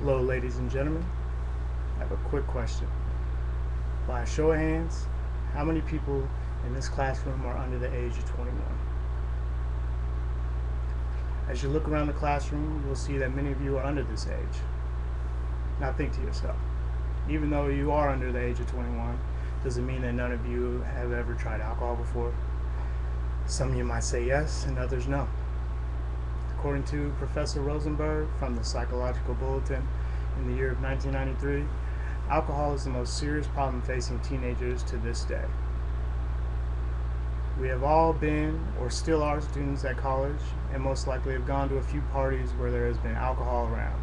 Hello, ladies and gentlemen. I have a quick question. By a show of hands, how many people in this classroom are under the age of 21? As you look around the classroom, you will see that many of you are under this age. Now think to yourself, even though you are under the age of 21, does it mean that none of you have ever tried alcohol before? Some of you might say yes, and others no. According to Professor Rosenberg from the Psychological Bulletin in the year of 1993, alcohol is the most serious problem facing teenagers to this day. We have all been or still are students at college and most likely have gone to a few parties where there has been alcohol around.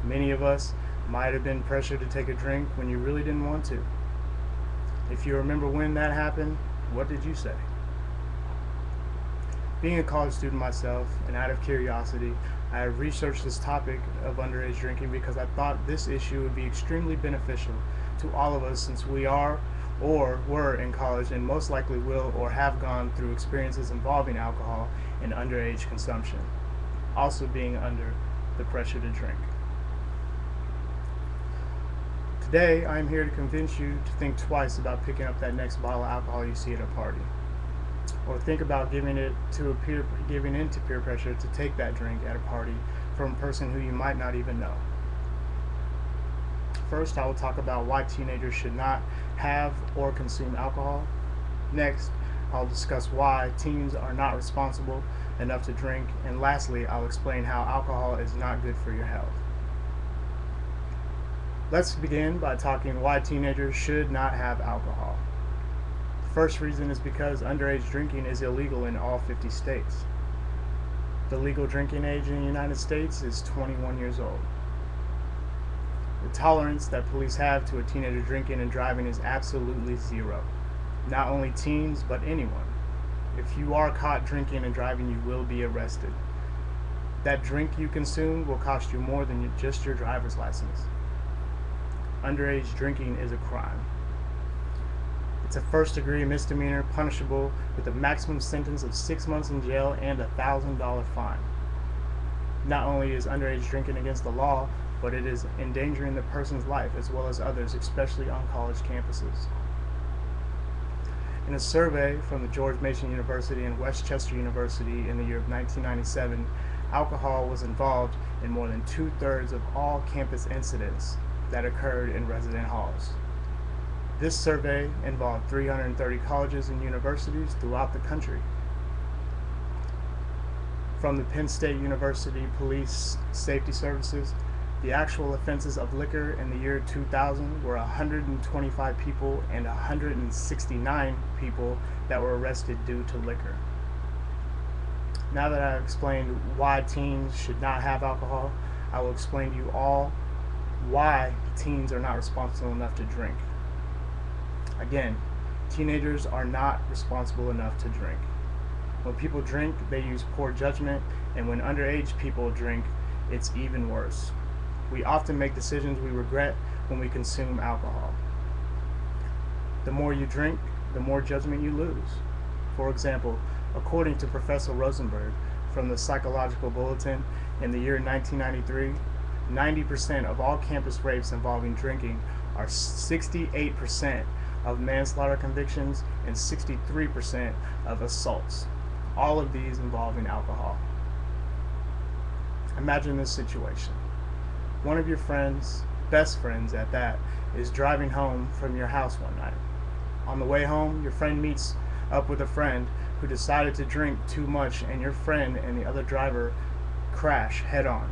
Many of us might have been pressured to take a drink when you really didn't want to. If you remember when that happened, what did you say? Being a college student myself, and out of curiosity, I have researched this topic of underage drinking because I thought this issue would be extremely beneficial to all of us since we are or were in college and most likely will or have gone through experiences involving alcohol and underage consumption, also being under the pressure to drink. Today, I am here to convince you to think twice about picking up that next bottle of alcohol you see at a party, or think about giving in to peer pressure to take that drink at a party from a person who you might not even know. First, I will talk about why teenagers should not have or consume alcohol. Next, I'll discuss why teens are not responsible enough to drink. And lastly, I'll explain how alcohol is not good for your health. Let's begin by talking why teenagers should not have alcohol. The first reason is because underage drinking is illegal in all 50 states. The legal drinking age in the United States is 21 years old. The tolerance that police have to a teenager drinking and driving is absolutely zero. Not only teens, but anyone. If you are caught drinking and driving, you will be arrested. That drink you consume will cost you more than just your driver's license. Underage drinking is a crime. It's a first-degree misdemeanor punishable with a maximum sentence of 6 months in jail and a $1,000 fine. Not only is underage drinking against the law, but it is endangering the person's life as well as others, especially on college campuses. In a survey from the George Mason University and Westchester University in the year of 1997, alcohol was involved in more than 2/3 of all campus incidents that occurred in resident halls. This survey involved 330 colleges and universities throughout the country. From the Penn State University Police Safety Services, the actual offenses of liquor in the year 2000 were 125 people and 169 people that were arrested due to liquor. Now that I've explained why teens should not have alcohol, I will explain to you all why teens are not responsible enough to drink. Again, teenagers are not responsible enough to drink. When people drink, they use poor judgment, and when underage people drink, it's even worse. We often make decisions we regret when we consume alcohol. The more you drink, the more judgment you lose. For example, according to Professor Rosenberg from the Psychological Bulletin in the year 1993, 90% of all campus rapes involving drinking are 68% of manslaughter convictions and 63% of assaults, all of these involving alcohol. Imagine this situation. One of your friends, best friends at that, is driving home from your house one night. On the way home, your friend meets up with a friend who decided to drink too much, and your friend and the other driver crash head on.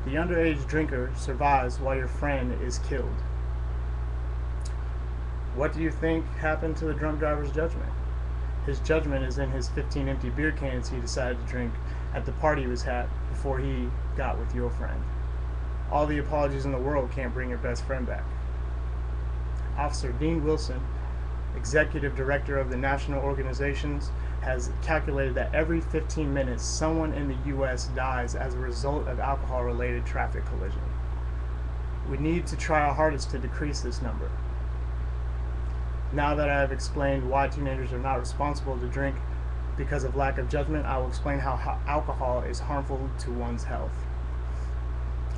The underage drinker survives while your friend is killed. What do you think happened to the drunk driver's judgment? His judgment is in his 15 empty beer cans he decided to drink at the party he was at before he got with your friend. All the apologies in the world can't bring your best friend back. Officer Dean Wilson, Executive Director of the National Organizations, has calculated that every 15 minutes someone in the U.S. dies as a result of alcohol-related traffic collision. We need to try our hardest to decrease this number. Now that I have explained why teenagers are not responsible to drink because of lack of judgment, I will explain how alcohol is harmful to one's health.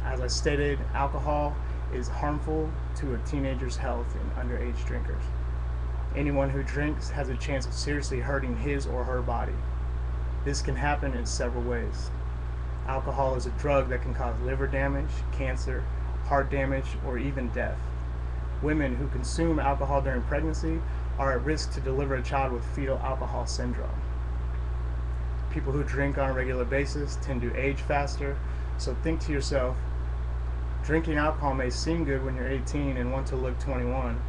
As I stated, alcohol is harmful to a teenager's health in underage drinkers. Anyone who drinks has a chance of seriously hurting his or her body. This can happen in several ways. Alcohol is a drug that can cause liver damage, cancer, heart damage, or even death. Women who consume alcohol during pregnancy are at risk to deliver a child with fetal alcohol syndrome. People who drink on a regular basis tend to age faster, so think to yourself, drinking alcohol may seem good when you're 18 and want to look 21,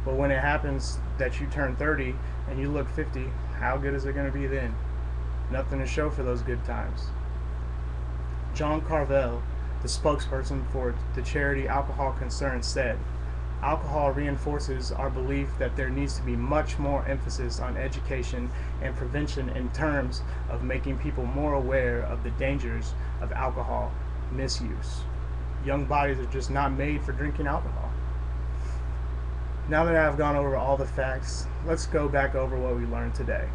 but when it happens that you turn 30 and you look 50, how good is it going to be then? Nothing to show for those good times. John Carvel, the spokesperson for the charity Alcohol Concern, said, "Alcohol reinforces our belief that there needs to be much more emphasis on education and prevention in terms of making people more aware of the dangers of alcohol misuse. Young bodies are just not made for drinking alcohol." Now that I've gone over all the facts, let's go back over what we learned today.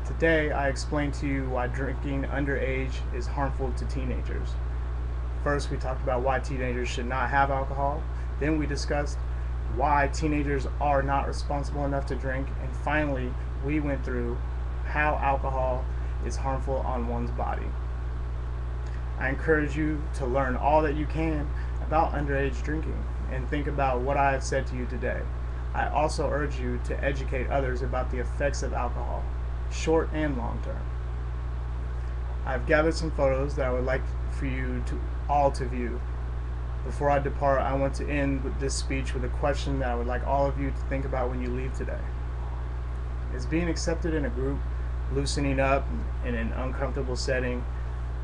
Today, I explained to you why drinking underage is harmful to teenagers. First, we talked about why teenagers should not have alcohol. Then we discussed why teenagers are not responsible enough to drink. And finally, we went through how alcohol is harmful on one's body. I encourage you to learn all that you can about underage drinking and think about what I have said to you today. I also urge you to educate others about the effects of alcohol, short and long term. I've gathered some photos that I would like for you all to view. Before I depart, I want to end with this speech with a question that I would like all of you to think about when you leave today. Is being accepted in a group, loosening up in an uncomfortable setting,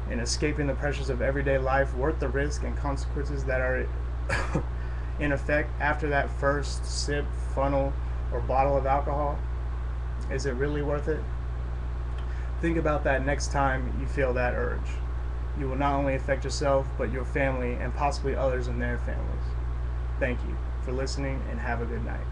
and escaping the pressures of everyday life worth the risk and consequences that are in effect after that first sip, funnel, or bottle of alcohol? Is it really worth it? Think about that next time you feel that urge. You will not only affect yourself, but your family and possibly others in their families. Thank you for listening and have a good night.